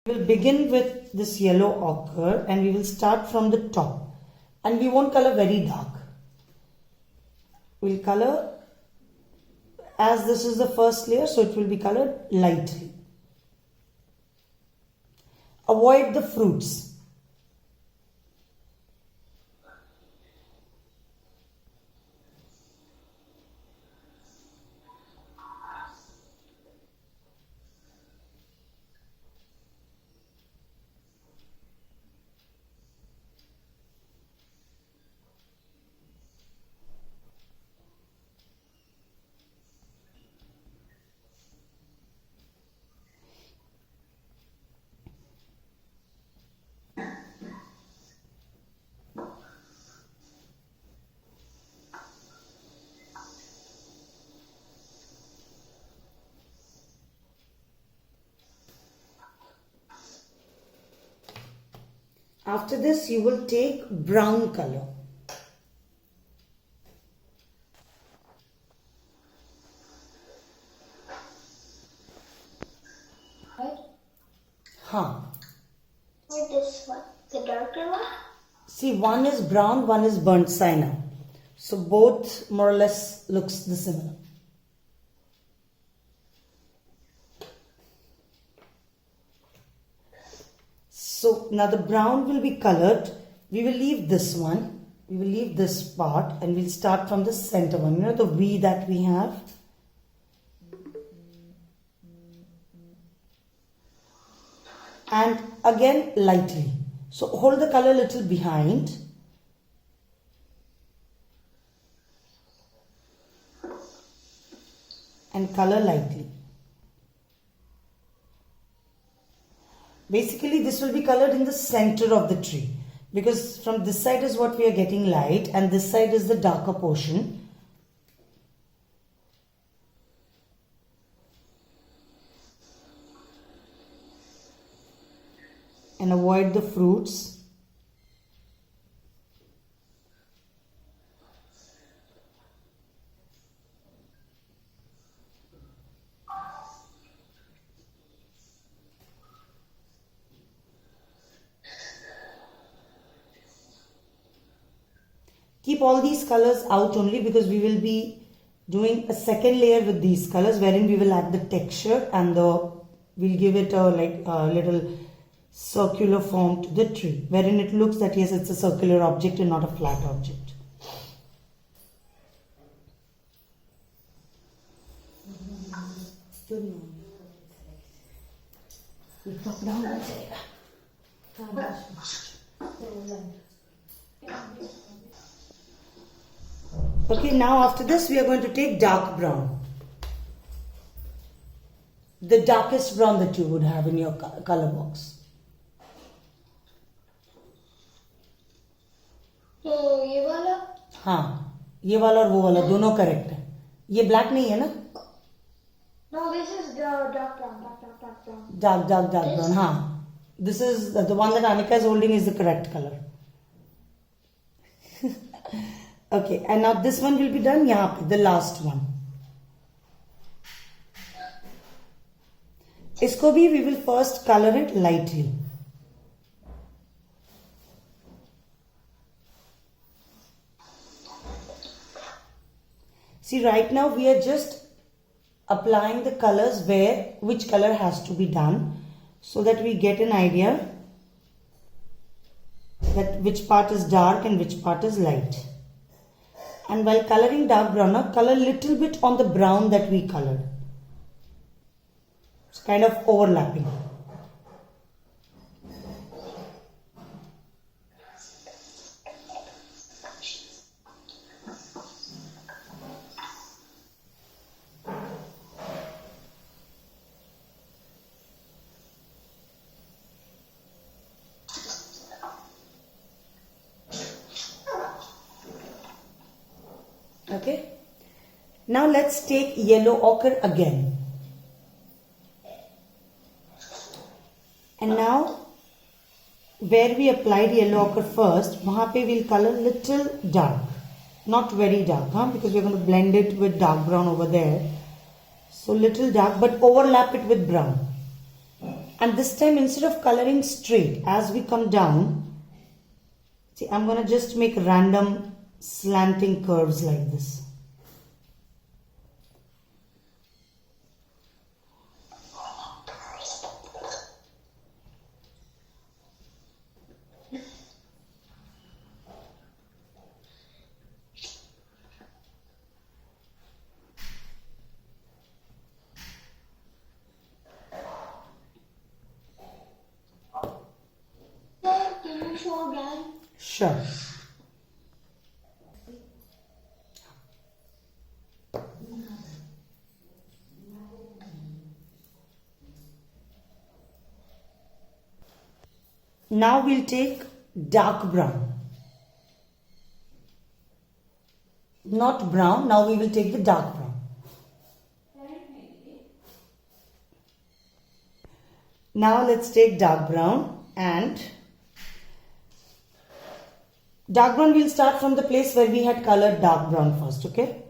We'll begin with this yellow ochre and we will start from the top, and we won't color very dark. We'll color, as this is the first layer, so it will be colored lightly. Avoid the fruits. After this, you will take brown color. Right? Huh. Like this one, the darker one? See, one is brown, one is burnt sienna. So both more or less looks the similar. So now the brown will be colored. We will leave this one. We will leave this part and we'll start from the center one. You know the V that we have? And again lightly. So hold the color a little behind. And color lightly. Basically, this will be colored in the center of the tree, because from this side is what we are getting light and this side is the darker portion. And avoid the fruits. Keep all these colors out only, because we will be doing a second layer with these colors wherein we will add the texture and we'll give it a little circular form to the tree, wherein it looks that yes, it's a circular object and not a flat object. Okay, now after this we are going to take dark brown. The darkest brown that you would have in your color box. तो ये वाला? हाँ, ये वाला और वो वाला दोनों करेक्ट है. ये ब्लैक नहीं है ना? No, this is the dark brown, dark brown. Dark brown. हाँ. This is the one that Anika is holding is the correct color. Okay, and now this one will be done यहाँ पे, the last one. इसको भी we will first color it lightly. See, right now we are just applying the colors where which color has to be done, so that we get an idea that which part is dark and which part is light. And while coloring dark brown, now color little bit on the brown that we colored. It's kind of overlapping. Okay. Now let's take yellow ochre again. And now where we applied yellow ochre first, वहाँ पे we'll color little dark, not very dark, because we're going to blend it with dark brown over there. So little dark, but overlap it with brown. And this time, instead of coloring straight, as we come down, see, I'm going to just make random slanting curves like this. Can you show again? Sure. Now we'll take dark brown. Not brown, now we will take the dark brown. Now let's take dark brown, and dark brown we'll start from the place where we had colored dark brown first, okay?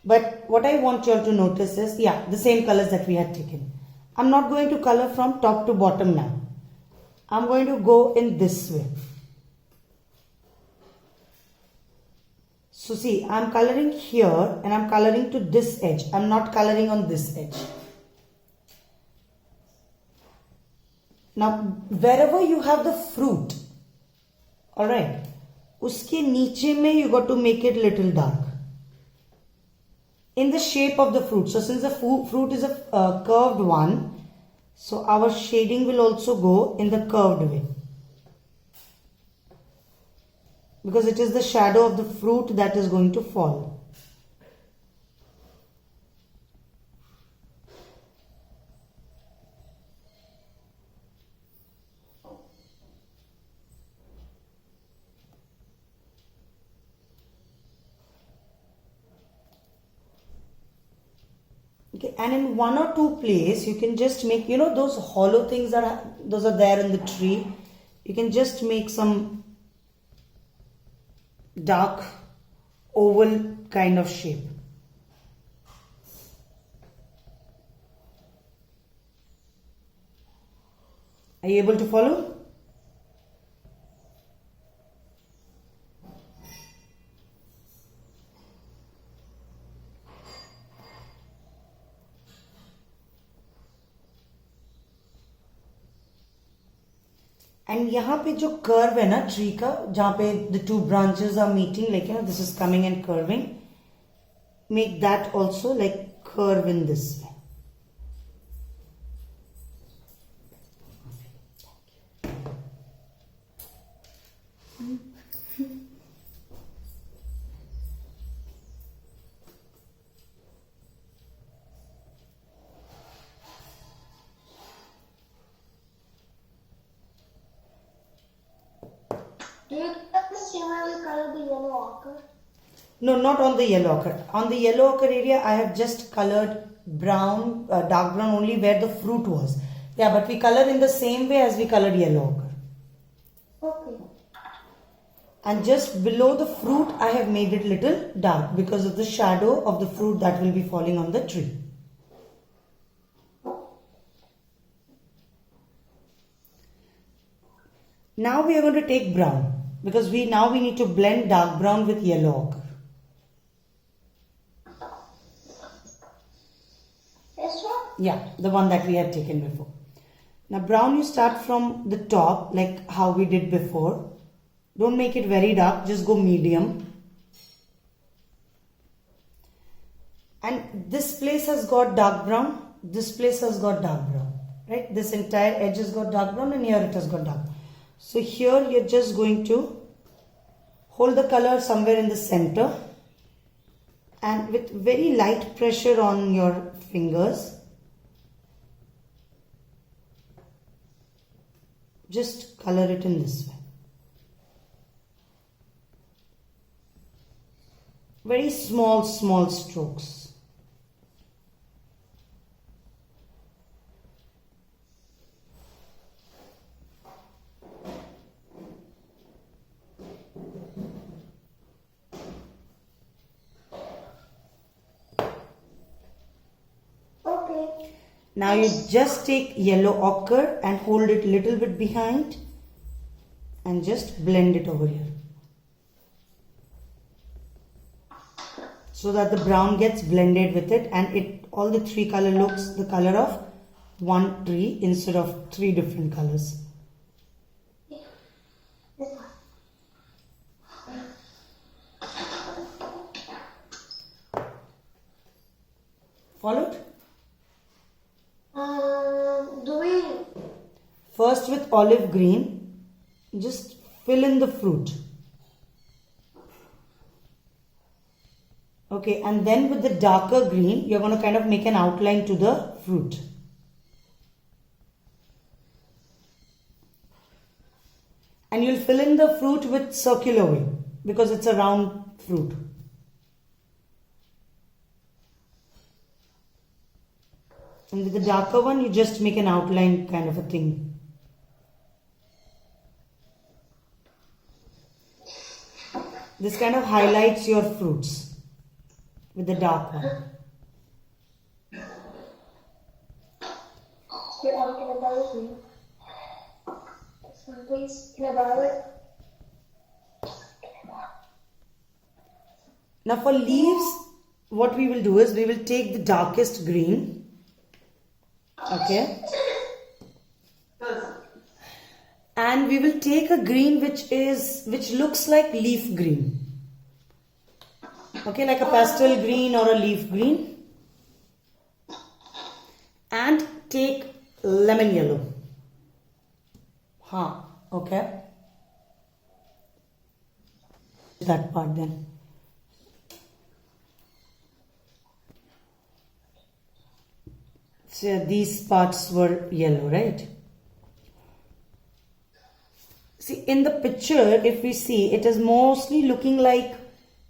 But what I want you all to notice is, yeah, the same colors that we had taken. I'm not going to color from top to bottom now. I'm going to go in this way. So see, I'm coloring here and I'm coloring to this edge. I'm not coloring on this edge. Now, wherever you have the fruit, alright, uske niche mein you got to make it little dark. In the shape of the fruit. So since the fruit is a curved one, so our shading will also go in the curved way. Because it is the shadow of the fruit that is going to fall. Okay, and in one or two places you can just make, you know, those hollow things those are there in the tree. You can just make some dark oval kind of shape. Are you able to follow? And यहाँ पे जो curve है ना tree का, जहाँ पे the two branches are meeting, like you know this is coming and curving, make that also like curve in this way. Do you similarly color the yellow ochre? No, not on the yellow ochre. On the yellow ochre area, I have just colored brown, dark brown only where the fruit was. Yeah, but we color in the same way as we colored yellow ochre. Okay. And just below the fruit, I have made it little dark because of the shadow of the fruit that will be falling on the tree. Now we are going to take brown because we need to blend dark brown with yellow ochre. This one? Yeah, the one that we had taken before. Now brown, you start from the top like how we did before. Don't make it very dark, just go medium. And this place has got dark brown, this place has got dark brown, right? This entire edge has got dark brown and here it has got dark. So here you're just going to hold the color somewhere in the center and with very light pressure on your fingers, just color it in this way. Very small strokes. Now you just take yellow ochre and hold it little bit behind and just blend it over here. So that the brown gets blended with it and it all the three color looks the color of one tree instead of three different colors. Followed? Do we? First with olive green, just fill in the fruit. Okay, and then with the darker green, you're going to kind of make an outline to the fruit. And you'll fill in the fruit with circular way because it's a round fruit. And with the darker one, you just make an outline kind of a thing. This kind of highlights your fruits with the dark one. Can I borrow it? This one, please. Can I borrow it? Now for leaves, what we will do is we will take the darkest green. Okay. And we will take a green which looks like leaf green. Okay, like a pastel green or a leaf green. And take lemon yellow. Okay. That part then. So these parts were yellow, right? See, in the picture, if we see, it is mostly looking like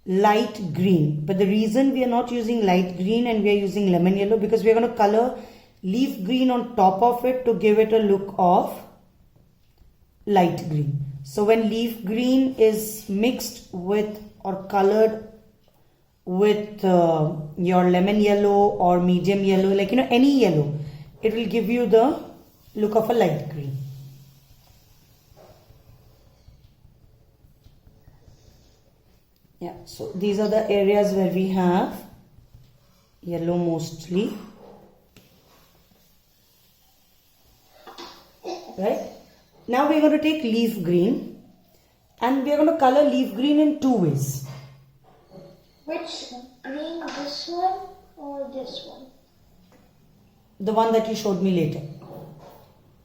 light green. But the reason we are not using light green and we are using lemon yellow, because we are going to color leaf green on top of it to give it a look of light green. So when leaf green is mixed with or colored with your lemon yellow or medium yellow, like any yellow, it will give you the look of a light green. Yeah, so these are the areas where we have yellow mostly. Right? Now we are going to take leaf green and we are going to color leaf green in two ways. Which green? This one or this one? The one that you showed me later.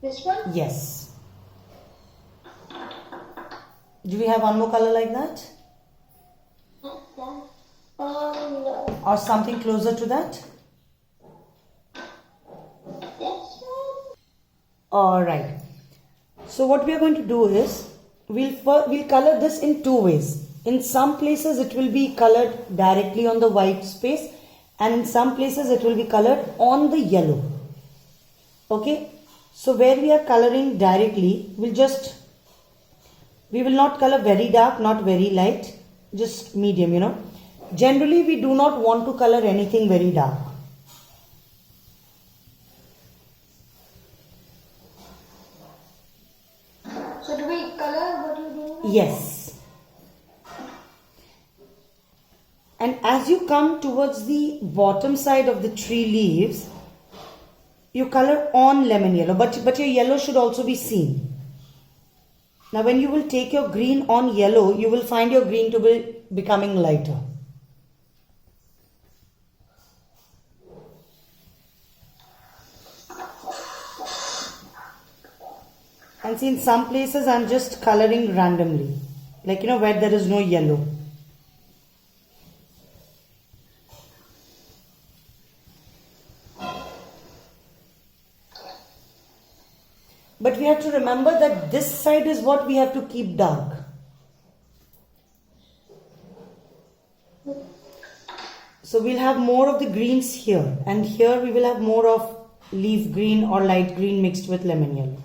This one? Yes. Do we have one more color like that? Not that. No. Or something closer to that? This one? Alright. So what we are going to do is, we'll color this in two ways. In some places it will be colored directly on the white space and in some places it will be colored on the yellow. Okay. So where we are coloring directly, we will not color very dark, not very light, just medium, Generally we do not want to color anything very dark. So do we color what you do? Yes. And as you come towards the bottom side of the tree leaves, you color on lemon yellow, but your yellow should also be seen. Now when you will take your green on yellow, you will find your green to be becoming lighter. And see, in some places I'm just coloring randomly, like where there is no yellow. But we have to remember that this side is what we have to keep dark. So we'll have more of the greens here, and here we will have more of leaf green or light green mixed with lemon yellow.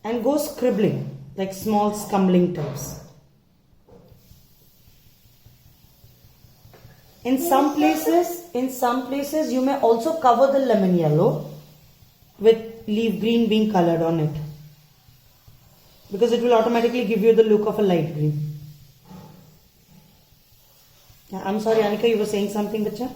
and go scribbling like small scumbling types. In some places you may also cover the lemon yellow with leaf green being colored on it, because it will automatically give you the look of a light green. I'm sorry, Anika, you were saying something, bacha?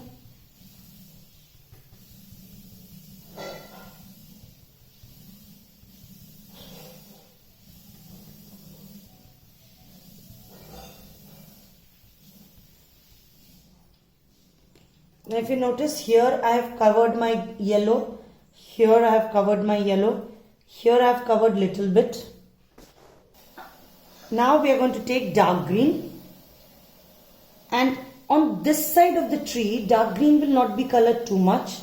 Now if you notice, here I have covered my yellow, here I have covered my yellow, here I have covered little bit. Now we are going to take dark green, and on this side of the tree, dark green will not be colored too much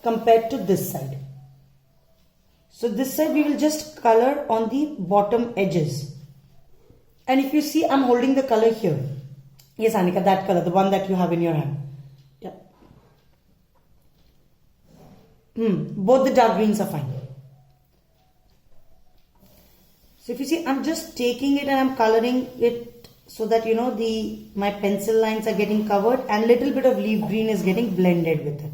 compared to this side. So this side we will just color on the bottom edges. And if you see, I'm holding the color here. Yes, Anika, that color, the one that you have in your hand. Yeah. Both the dark greens are fine. So if you see, I'm just taking it and I'm coloring it so that my pencil lines are getting covered and little bit of leaf green is getting blended with it.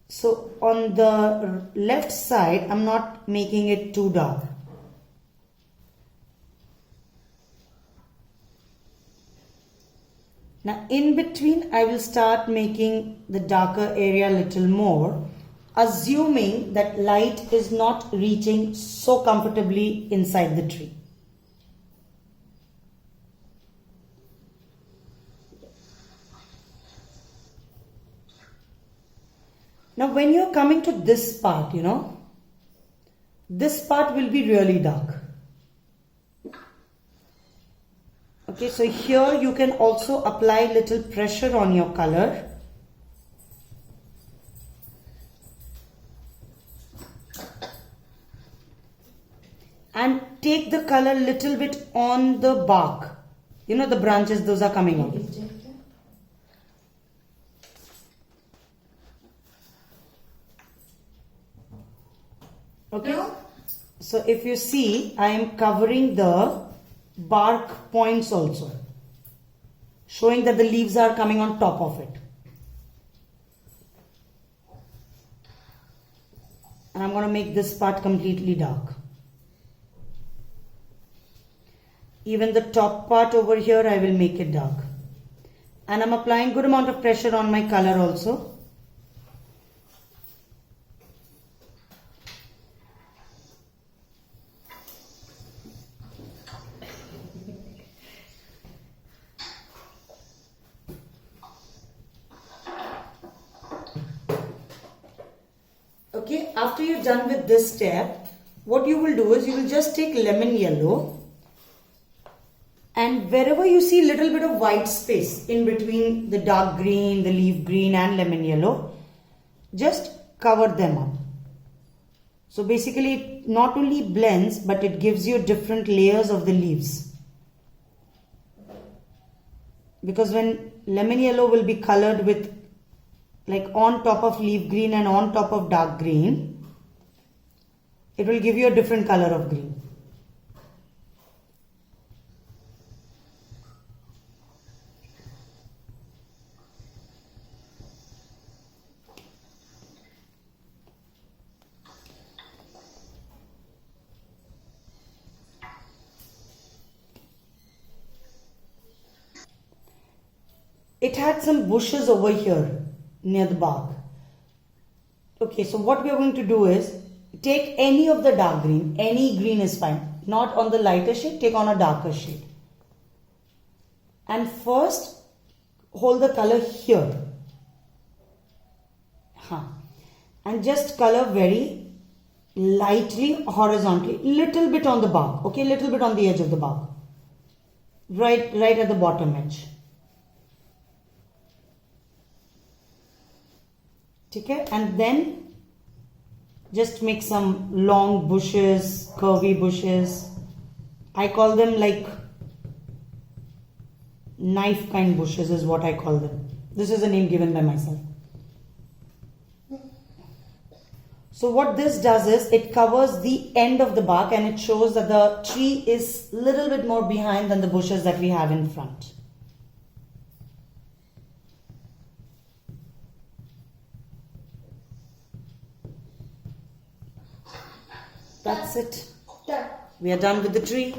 So on the left side, I'm not making it too dark. Now in between, I will start making the darker area a little more, assuming that light is not reaching so comfortably inside the tree. Now when you're coming to this part, this part will be really dark. Okay, so here you can also apply little pressure on your color. And take the color little bit on the bark. The branches, those are coming out. Okay. So if you see, I am covering the bark points also, showing that the leaves are coming on top of it. And I'm going to make this part completely dark. Even the top part over here, I will make it dark. And I'm applying good amount of pressure on my color also. Okay, after you're done with this step, what you will do is you will just take lemon yellow, and wherever you see little bit of white space in between the dark green, the leaf green and lemon yellow, just cover them up. So basically it not only blends, but it gives you different layers of the leaves. Because when lemon yellow will be colored with like on top of leaf green and on top of dark green, it will give you a different color of green. It had some bushes over here near the bark. Okay, so what we are going to do is take any of the dark green, any green is fine, not on the lighter shade, take on a darker shade. And first hold the color here. And just color very lightly horizontally, little bit on the bark, okay, little bit on the edge of the bark, right at the bottom edge. Okay, and then just make some long bushes, curvy bushes. I call them like knife kind bushes is what I call them. This is a name given by myself. So what this does is it covers the end of the bark and it shows that the tree is a little bit more behind than the bushes that we have in front. That's it. Done. We are done with the tree.